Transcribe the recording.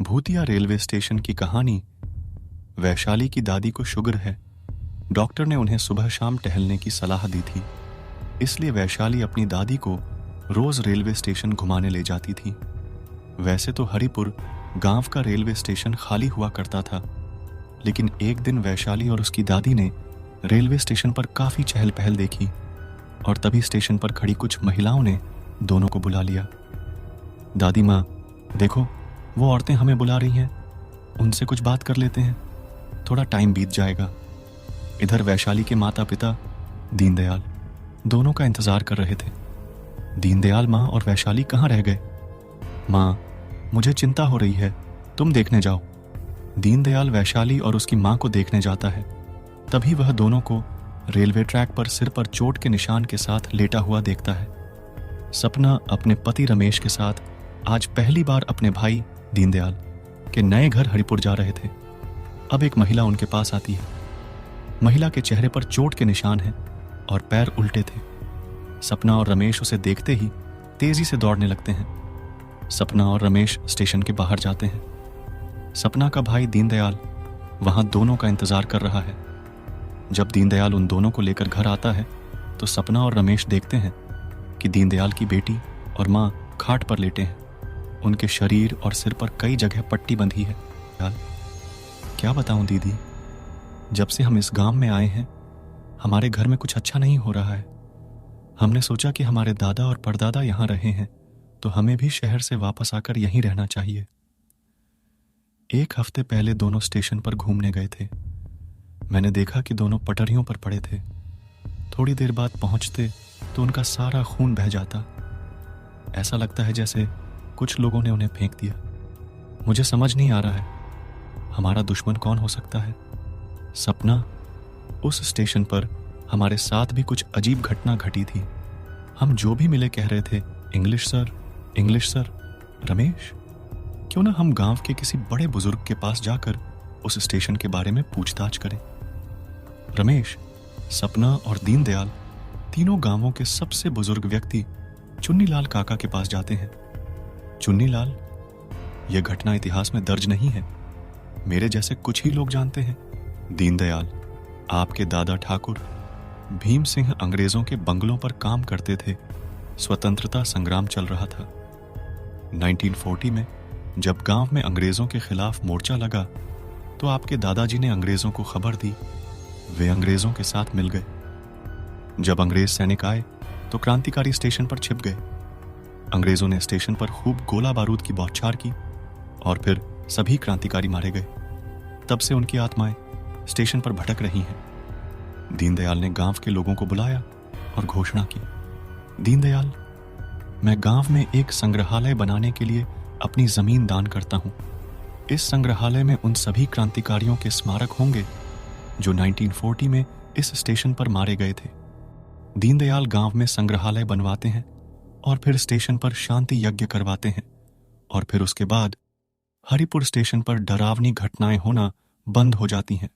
भूतिया railway station की कहानी। वैशाली की दादी को शुगर है। डॉक्टर ने उन्हें सुबह शाम टहलने की सलाह दी थी, इसलिए वैशाली अपनी दादी को रोज रेलवे स्टेशन घुमाने ले जाती थी। वैसे तो हरिपुर गांव का रेलवे स्टेशन खाली हुआ करता था, लेकिन एक दिन वैशाली और उसकी दादी ने रेलवे स्टेशन पर काफी चहल पहल देखी और तभी स्टेशन पर खड़ी कुछ महिलाओं ने दोनों को बुला लिया। दादी माँ, देखो वो औरतें हमें बुला रही हैं, उनसे कुछ बात कर लेते हैं, थोड़ा टाइम बीत जाएगा। इधर वैशाली के माता पिता दीनदयाल दोनों का इंतजार कर रहे थे। दीनदयाल माँ और वैशाली कहाँ रह गए? माँ, मुझे चिंता हो रही है, तुम देखने जाओ। दीनदयाल वैशाली और उसकी माँ को देखने जाता है। तभी वह दोनों को रेलवे ट्रैक पर सिर पर चोट के निशान के साथ लेटा हुआ देखता है। सपना अपने पति रमेश के साथ आज पहली बार अपने भाई दीनदयाल के नए घर हरिपुर जा रहे थे। अब एक महिला उनके पास आती है। महिला के चेहरे पर चोट के निशान हैं और पैर उल्टे थे। सपना और रमेश उसे देखते ही तेजी से दौड़ने लगते हैं। सपना और रमेश स्टेशन के बाहर जाते हैं। सपना का भाई दीनदयाल वहां दोनों का इंतजार कर रहा है। जब दीनदयाल उन दोनों को लेकर घर आता है तो सपना और रमेश देखते हैं कि दीनदयाल की बेटी और माँ खाट पर लेटे हैं। उनके शरीर और सिर पर कई जगह पट्टी बंधी है। क्या बताऊं दीदी, जब से हम इस गांव में आए हैं हमारे घर में कुछ अच्छा नहीं हो रहा है। हमने सोचा कि हमारे दादा और परदादा यहाँ रहे हैं तो हमें भी शहर से वापस आकर यहीं रहना चाहिए। एक हफ्ते पहले दोनों स्टेशन पर घूमने गए थे। मैंने देखा कि दोनों पटरियों पर पड़े थे। थोड़ी देर बाद पहुंचते तो उनका सारा खून बह जाता। ऐसा लगता है जैसे कुछ लोगों ने उन्हें फेंक दिया। मुझे समझ नहीं आ रहा है हमारा दुश्मन कौन हो सकता है। सपना, उस स्टेशन पर हमारे साथ भी कुछ अजीब घटना घटी थी। हम जो भी मिले कह रहे थे English sir, English sir. Ramesh, क्यों ना हम गांव के किसी बड़े बुजुर्ग के पास जाकर उस स्टेशन के बारे में पूछताछ करें। रमेश, सपना और दीनदयाल तीनों गांवों के सबसे बुजुर्ग व्यक्ति चुन्नीलाल काका के पास जाते हैं। चुन्नीलाल, यह घटना इतिहास में दर्ज नहीं है, मेरे जैसे कुछ ही लोग जानते हैं। दीनदयाल, आपके दादा ठाकुर भीम सिंह अंग्रेजों के बंगलों पर काम करते थे। स्वतंत्रता संग्राम चल रहा था। 1940 में जब गांव में अंग्रेजों के खिलाफ मोर्चा लगा तो आपके दादाजी ने अंग्रेजों को खबर दी। वे अंग्रेजों के साथ मिल गए। जब अंग्रेज सैनिक आए तो क्रांतिकारी स्टेशन पर छिप गए। अंग्रेजों ने स्टेशन पर खूब गोला बारूद की बौछार की और फिर सभी क्रांतिकारी मारे गए। तब से उनकी आत्माएं स्टेशन पर भटक रही हैं। दीनदयाल ने गांव के लोगों को बुलाया और घोषणा की, दीनदयाल, मैं गांव में एक संग्रहालय बनाने के लिए अपनी जमीन दान करता हूं। इस संग्रहालय में उन सभी क्रांतिकारियों के स्मारक होंगे जो 1940 में इस स्टेशन पर मारे गए थे। दीनदयाल गांव में संग्रहालय बनवाते हैं और फिर स्टेशन पर शांति यज्ञ करवाते हैं और फिर उसके बाद हरिपुर स्टेशन पर डरावनी घटनाएं होना बंद हो जाती हैं।